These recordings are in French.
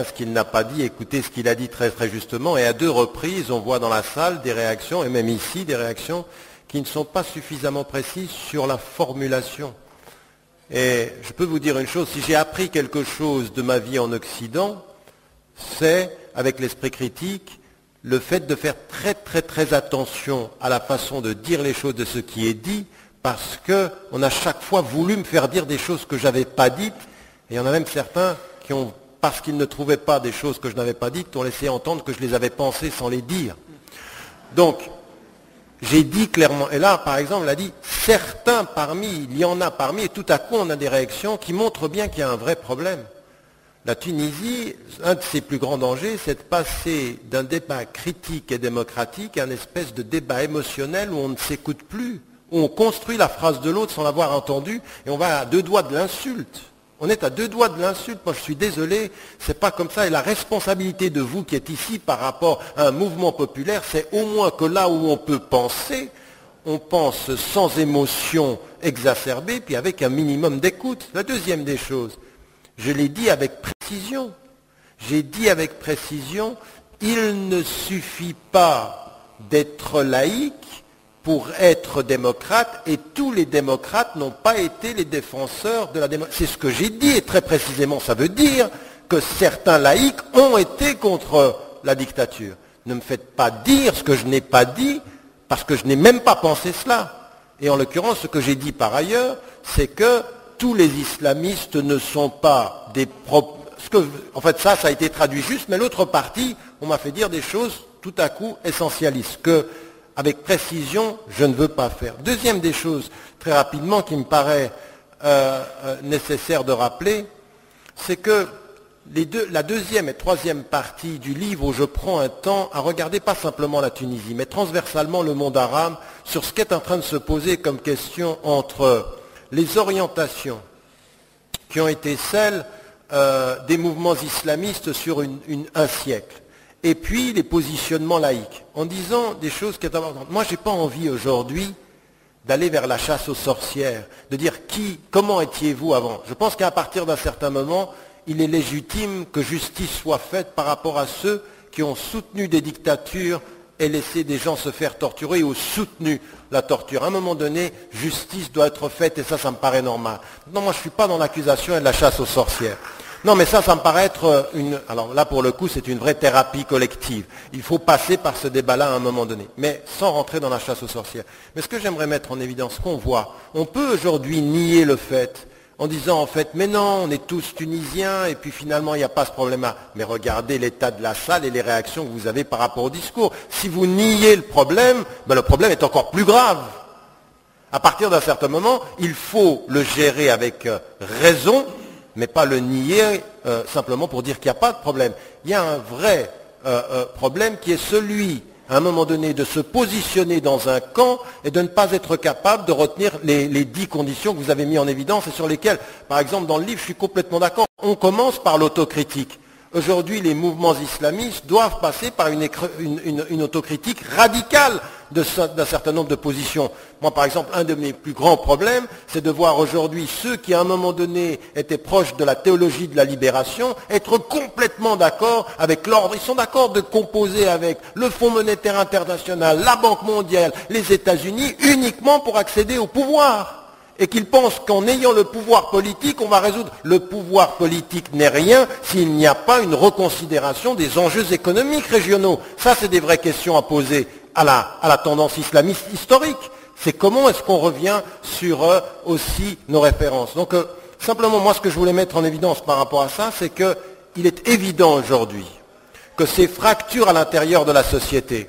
ce qu'il n'a pas dit, écoutez ce qu'il a dit très très justement, et à 2 reprises, on voit dans la salle des réactions, et même ici des réactions, qui ne sont pas suffisamment précises sur la formulation. Et je peux vous dire une chose, si j'ai appris quelque chose de ma vie en Occident, c'est, avec l'esprit critique, le fait de faire très très très attention à la façon de dire les choses, de ce qui est dit, parce qu'on a chaque fois voulu me faire dire des choses que je n'avais pas dites, et il y en a même certains qui ont, parce qu'ils ne trouvaient pas des choses que je n'avais pas dites, ont laissé entendre que je les avais pensées sans les dire. Donc, j'ai dit clairement, et là, par exemple, elle a dit, certains parmi, il y en a parmi, et tout à coup, on a des réactions qui montrent bien qu'il y a un vrai problème. La Tunisie, un de ses plus grands dangers, c'est de passer d'un débat critique et démocratique à une espèce de débat émotionnel où on ne s'écoute plus, où on construit la phrase de l'autre sans l'avoir entendue, et on va à 2 doigts de l'insulte. On est à 2 doigts de l'insulte. Moi, je suis désolé, c'est pas comme ça. Et la responsabilité de vous qui êtes ici par rapport à un mouvement populaire, c'est au moins que là où on peut penser, on pense sans émotion exacerbée, puis avec un minimum d'écoute. La deuxième des choses, je l'ai dit avec précision. J'ai dit avec précision, il ne suffit pas d'être laïque pour être démocrate, et tous les démocrates n'ont pas été les défenseurs de la démocratie. C'est ce que j'ai dit, et très précisément, ça veut dire que certains laïcs ont été contre la dictature. Ne me faites pas dire ce que je n'ai pas dit, parce que je n'ai même pas pensé cela. Et en l'occurrence, ce que j'ai dit par ailleurs, c'est que tous les islamistes ne sont pas des... En fait, ça a été traduit juste, mais l'autre partie, on m'a fait dire des choses tout à coup essentialistes, que avec précision, je ne veux pas faire. Deuxième des choses, très rapidement, qui me paraît nécessaire de rappeler, c'est que la deuxième et troisième partie du livre où je prends un temps à regarder pas simplement la Tunisie, mais transversalement le monde arabe, sur ce qu'est en train de se poser comme question entre les orientations qui ont été celles des mouvements islamistes sur un siècle, et puis les positionnements laïques, en disant des choses qui sont importantes. Moi, je n'ai pas envie aujourd'hui d'aller vers la chasse aux sorcières, de dire comment étiez-vous avant. Je pense qu'à partir d'un certain moment, il est légitime que justice soit faite par rapport à ceux qui ont soutenu des dictatures et laissé des gens se faire torturer, ou soutenu la torture. À un moment donné, justice doit être faite, et ça me paraît normal. Non, moi je ne suis pas dans l'accusation et de la chasse aux sorcières. Non, mais ça me paraît être alors là, pour le coup, c'est une vraie thérapie collective. Il faut passer par ce débat-là à un moment donné, mais sans rentrer dans la chasse aux sorcières. Mais ce que j'aimerais mettre en évidence, qu'on voit, on peut aujourd'hui nier le fait, en disant en fait, mais non, on est tous tunisiens, et puis finalement, il n'y a pas ce problème-là. Mais regardez l'état de la salle et les réactions que vous avez par rapport au discours. Si vous niez le problème est encore plus grave. À partir d'un certain moment, il faut le gérer avec raison, mais pas le nier simplement pour dire qu'il n'y a pas de problème. Il y a un vrai problème qui est celui, à un moment donné, de se positionner dans un camp et de ne pas être capable de retenir les 10 conditions que vous avez mis en évidence et sur lesquelles, par exemple, dans le livre, je suis complètement d'accord. On commence par l'autocritique. Aujourd'hui, les mouvements islamistes doivent passer par une autocritique radicale d'un certain nombre de positions. Moi, par exemple, un de mes plus grands problèmes, c'est de voir aujourd'hui ceux qui, à un moment donné, étaient proches de la théologie de la libération, être complètement d'accord avec l'ordre. Ils sont d'accord de composer avec le Fonds monétaire international, la Banque mondiale, les États-Unis, uniquement pour accéder au pouvoir. Et qu'ils pensent qu'en ayant le pouvoir politique, on va résoudre. Le pouvoir politique n'est rien s'il n'y a pas une reconsidération des enjeux économiques régionaux. Ça, c'est des vraies questions à poser à la tendance islamiste historique. C'est comment est-ce qu'on revient sur aussi nos références. Donc, simplement, moi, ce que je voulais mettre en évidence par rapport à ça, c'est qu'il est évident aujourd'hui que ces fractures à l'intérieur de la société,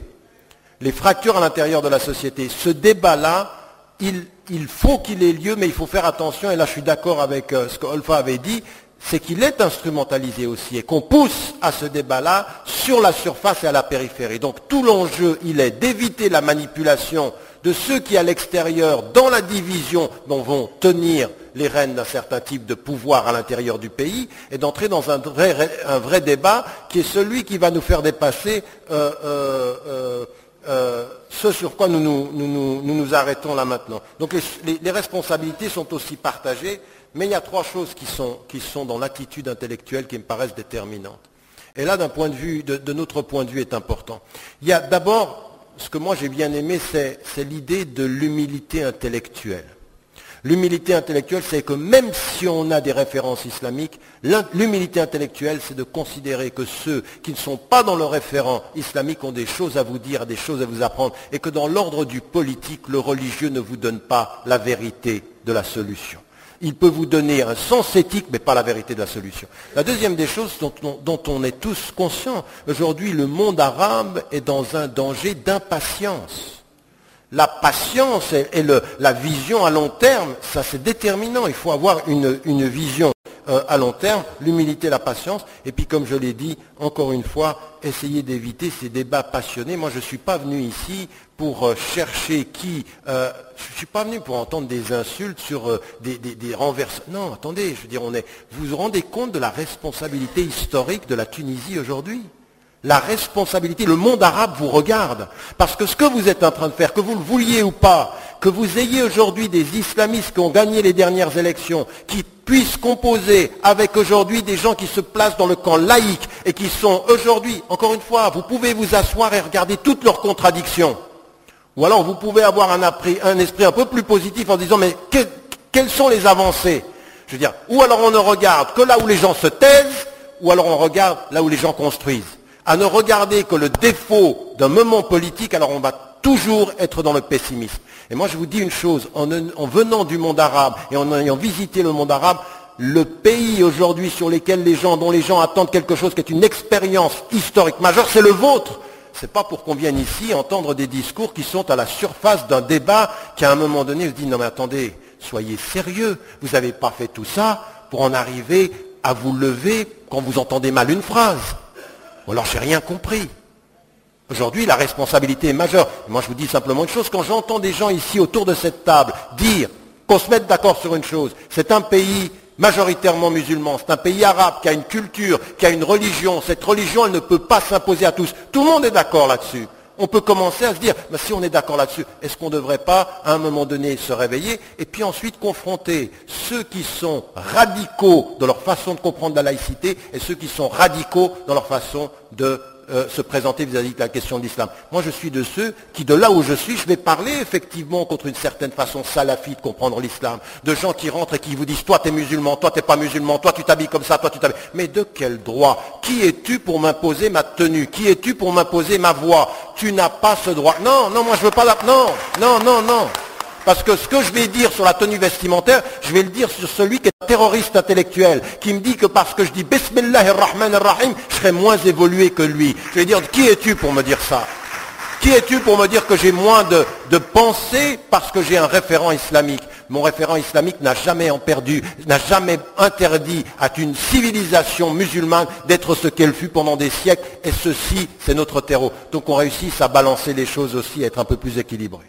ce débat-là, il faut qu'il ait lieu, mais il faut faire attention, et là je suis d'accord avec ce que Olfa avait dit, c'est qu'il est instrumentalisé aussi, et qu'on pousse à ce débat-là sur la surface et à la périphérie. Donc tout l'enjeu, il est d'éviter la manipulation de ceux qui, à l'extérieur, dans la division, vont tenir les rênes d'un certain type de pouvoir à l'intérieur du pays, et d'entrer dans un vrai débat qui est celui qui va nous faire dépasser ce sur quoi nous arrêtons là maintenant. Donc les responsabilités sont aussi partagées, mais il y a 3 choses qui sont dans l'attitude intellectuelle qui me paraissent déterminantes. Et là, d'un point de vue, de notre point de vue, est important. Il y a d'abord, ce que moi j'ai bien aimé, c'est l'idée de l'humilité intellectuelle. L'humilité intellectuelle, c'est que même si on a des références islamiques, l'humilité intellectuelle, c'est de considérer que ceux qui ne sont pas dans le référent islamique ont des choses à vous dire, des choses à vous apprendre, et que dans l'ordre du politique, le religieux ne vous donne pas la vérité de la solution. Il peut vous donner un sens éthique, mais pas la vérité de la solution. La deuxième des choses dont on est tous conscients, aujourd'hui, le monde arabe est dans un danger d'impatience. La patience et la vision à long terme, ça c'est déterminant. Il faut avoir une vision à long terme, l'humilité, la patience. Et puis comme je l'ai dit, encore une fois, essayer d'éviter ces débats passionnés. Moi je ne suis pas venu ici pour chercher qui... je ne suis pas venu pour entendre des insultes sur des renversements. Non, attendez, je veux dire, vous vous rendez compte de la responsabilité historique de la Tunisie aujourd'hui ? La responsabilité, le monde arabe vous regarde. Parce que ce que vous êtes en train de faire, que vous le vouliez ou pas, que vous ayez aujourd'hui des islamistes qui ont gagné les dernières élections, qui puissent composer avec aujourd'hui des gens qui se placent dans le camp laïque et qui sont aujourd'hui, encore une fois, vous pouvez vous asseoir et regarder toutes leurs contradictions. Ou alors vous pouvez avoir un esprit un peu plus positif en disant, mais quelles sont les avancées? Je veux dire, ou alors on ne regarde que là où les gens se taisent, ou alors on regarde là où les gens construisent. À ne regarder que le défaut d'un moment politique, alors on va toujours être dans le pessimisme. Et moi je vous dis une chose, en venant du monde arabe et en ayant visité le monde arabe, le pays aujourd'hui dont les gens attendent quelque chose qui est une expérience historique majeure, c'est le vôtre. C'est pas pour qu'on vienne ici entendre des discours qui sont à la surface d'un débat qui à un moment donné se dit non mais attendez, soyez sérieux, vous n'avez pas fait tout ça pour en arriver à vous lever quand vous entendez mal une phrase. Ou alors j'ai rien compris. Aujourd'hui, la responsabilité est majeure. Et moi, je vous dis simplement une chose. Quand j'entends des gens ici autour de cette table dire qu'on se mette d'accord sur une chose, c'est un pays majoritairement musulman, c'est un pays arabe qui a une culture, qui a une religion. Cette religion, elle ne peut pas s'imposer à tous. Tout le monde est d'accord là-dessus. On peut commencer à se dire, mais si on est d'accord là-dessus, est-ce qu'on ne devrait pas, à un moment donné, se réveiller et puis ensuite confronter ceux qui sont radicaux dans leur façon de comprendre la laïcité et ceux qui sont radicaux dans leur façon de se présenter vis-à-vis de la question de l'islam. Moi, je suis de ceux qui, de là où je suis, je vais parler effectivement contre une certaine façon salafie de comprendre l'islam. De gens qui rentrent et qui vous disent, toi, tu es musulman, toi, tu n'es pas musulman, toi, tu t'habilles comme ça, toi, tu t'habilles... Mais de quel droit? Qui es-tu pour m'imposer ma tenue? Qui es-tu pour m'imposer ma voix? Tu n'as pas ce droit. Non, non, moi, je veux pas... Non. Parce que ce que je vais dire sur la tenue vestimentaire, je vais le dire sur celui qui est un terroriste intellectuel, qui me dit que parce que je dis Bismillahir Rahmanir Rahim, je serai moins évolué que lui. Je vais dire, qui es-tu pour me dire ça? Qui es-tu pour me dire que j'ai moins de pensée parce que j'ai un référent islamique? Mon référent islamique n'a jamais interdit à une civilisation musulmane d'être ce qu'elle fut pendant des siècles, et ceci, c'est notre terreau. Donc on réussit à balancer les choses aussi, à être un peu plus équilibré.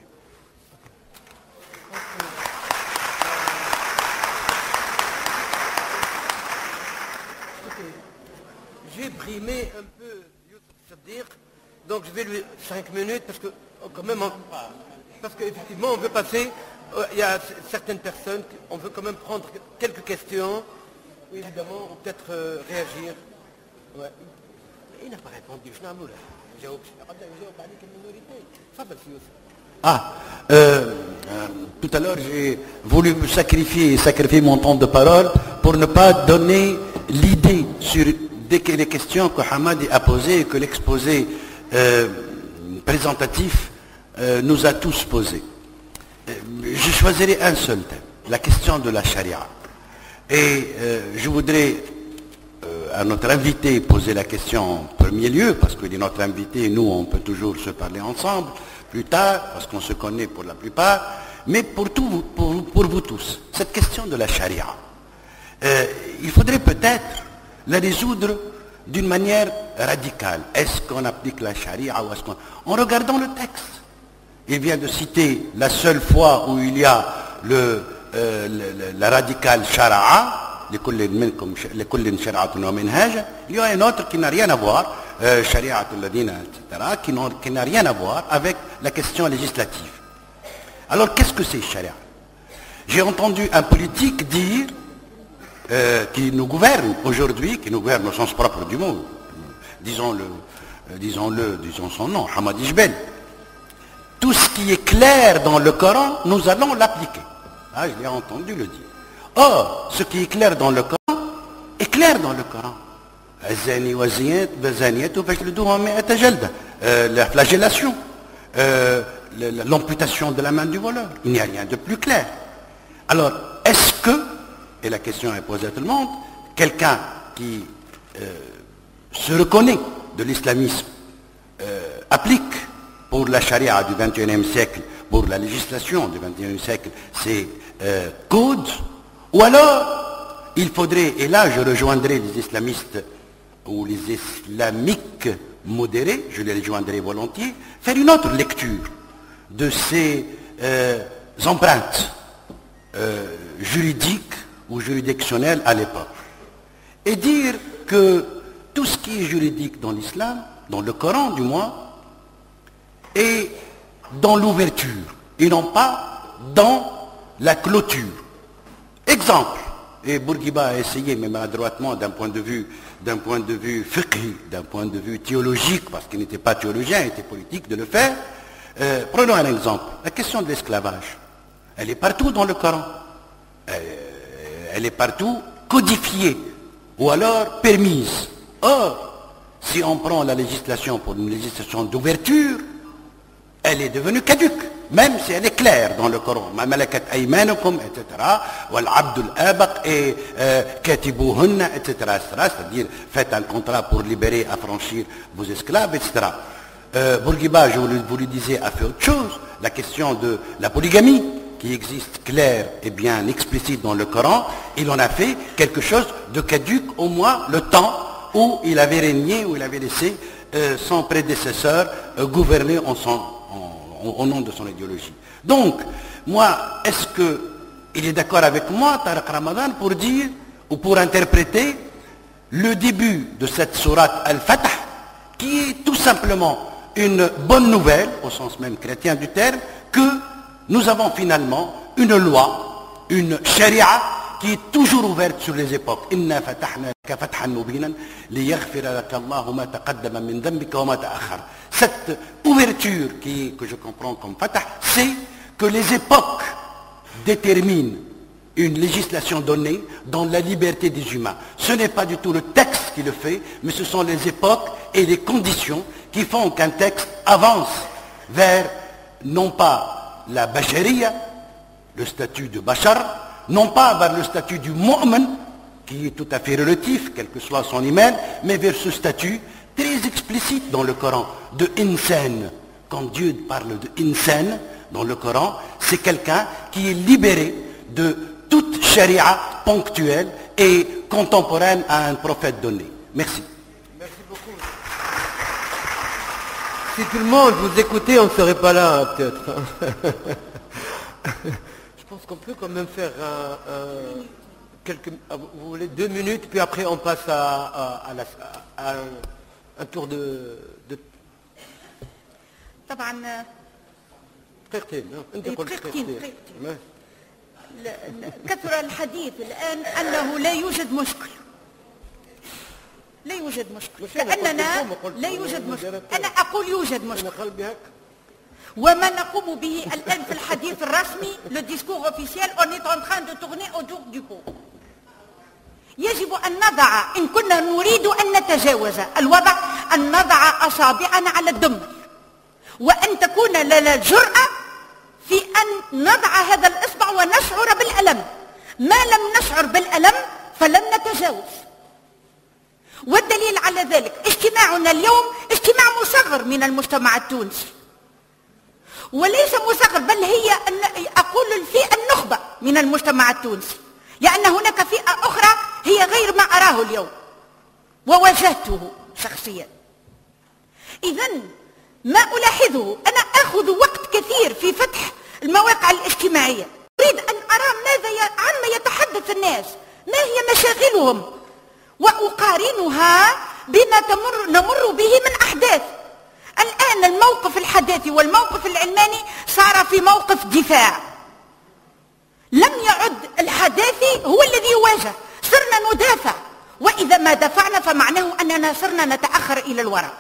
J'ai brimé un peu Youssouf Chaddir, donc je vais lui 5 minutes parce que quand même, parce qu'effectivement on veut passer, il y a certaines personnes, on veut quand même prendre quelques questions, oui, évidemment, ou peut-être réagir. Ouais. Il n'a pas répondu, je n'ai tout à l'heure j'ai voulu me sacrifier mon temps de parole pour ne pas donner l'idée sur les questions que Hamadi a posées et que l'exposé présentatif nous a tous posées. Je choisirai un seul thème, la question de la charia. Et je voudrais à notre invité poser la question en premier lieu, parce qu'il est notre invité et nous on peut toujours se parler ensemble plus tard, parce qu'on se connaît pour la plupart, mais pour vous tous, cette question de la charia, il faudrait peut-être la résoudre d'une manière radicale. Est-ce qu'on applique la charia ou est-ce qu'on... En regardant le texte, il vient de citer la seule fois où il y a la radicale shara'a, il y a un autre qui n'a rien à voir, shari'atul ladina, etc., qui n'a rien à voir avec la question législative. Alors qu'est-ce que c'est charia? J'ai entendu un politique dire qui nous gouverne aujourd'hui, qui nous gouverne au sens propre du mot, disons son nom, Hamadi Jbel. Tout ce qui est clair dans le Coran, nous allons l'appliquer. Ah, je l'ai entendu le dire. Or, ce qui est clair dans le Coran est clair dans le Coran. La flagellation, l'amputation de la main du voleur. Il n'y a rien de plus clair. Alors, est-ce que, et la question est posée à tout le monde, quelqu'un qui se reconnaît de l'islamisme applique pour la charia du XXIe siècle, pour la législation du XXIe siècle, ces codes, ou alors il faudrait, et là je rejoindrai les islamistes ou les islamiques modérés, je les rejoindrai volontiers, faire une autre lecture de ces empreintes juridiques ou juridictionnelles à l'époque. Et dire que tout ce qui est juridique dans l'islam, dans le Coran du moins, est dans l'ouverture et non pas dans la clôture. Exemple, et Bourguiba a essayé, mais maladroitement, d'un point de vue fiqhi, d'un point de vue théologique, parce qu'il n'était pas théologien, il était politique, de le faire. Prenons un exemple, la question de l'esclavage. Elle est partout dans le Coran. Elle est partout codifiée, ou alors permise. Or, si on prend la législation pour une législation d'ouverture, elle est devenue caduque, même si elle est claire dans le Coran. Ma malakat aymanukum, etc. Wal abdul abaq et katibuhunna, etc. C'est-à-dire, faites un contrat pour libérer, affranchir vos esclaves, etc. Bourguiba, je vous le disais, a fait autre chose. La question de la polygamie, qui existe claire et bien explicite dans le Coran, il en a fait quelque chose de caduque, au moins le temps où il avait régné, où il avait laissé son prédécesseur gouverner au nom de son idéologie. Donc, moi, est-ce qu'il est d'accord avec moi, Tariq Ramadan, pour dire, ou pour interpréter le début de cette sourate Al-Fatah, qui est tout simplement une bonne nouvelle, au sens même chrétien du terme, que nous avons finalement une loi, une charia, qui est toujours ouverte sur les époques. Inna fatahna laka fathan mubinan liyaghfira laka Allahu ma taqaddama min dhanbika wa ma ta'akhkhara. Cette ouverture que je comprends comme fatah, c'est que les époques déterminent une législation donnée dans la liberté des humains. Ce n'est pas du tout le texte qui le fait, mais ce sont les époques et les conditions qui font qu'un texte avance vers non pas la bachariya, le statut de bachar, non pas vers le statut du mu'min, qui est tout à fait relatif, quel que soit son iman, mais vers ce statut très explicite dans le Coran, de insan. Quand Dieu parle de insan dans le Coran, c'est quelqu'un qui est libéré de toute charia ponctuelle et contemporaine à un prophète donné. Merci. Merci beaucoup. Si tout le monde vous écoutait, on ne serait pas là, peut-être. Je pense qu'on peut quand même faire vous voulez 2 minutes, puis après on passe à un tour de... طبعا كثر الحديث الآن أنه لا يوجد مشكل. لا يوجد مشكل. كأننا لا يوجد مشكل. أنا أقول يوجد مشكل. وما نقوم به الآن في الحديث الرسمي le discours officiel, on est en train de tourner autour du pot. يجب أن نضع إن كنا نريد أن نتجاوز الوضع أن نضع أصابعنا على الدم وأن تكون لنا الجرأة في أن نضع هذا الإصبع ونشعر بالألم. ما لم نشعر بالألم فلن نتجاوز. والدليل على ذلك اجتماعنا اليوم اجتماع مصغر من المجتمع التونسي، وليس مصغر بل هي أقول الفئة النخبة من المجتمع التونسي، لأن هناك فئة أخرى هي غير ما أراه اليوم وواجهته شخصيا. إذن ما ألاحظه، أنا أخذ وقت كثير في فتح المواقع الاجتماعية، أريد أن أرى عما يتحدث الناس، ما هي مشاغلهم، وأقارنها بما نمر به من أحداث. الآن الموقف الحداثي والموقف العلماني صار في موقف دفاع. لم يعد الحداثي هو الذي يواجه، صرنا ندافع وإذا ما دفعنا فمعناه أننا صرنا نتأخر إلى الوراء.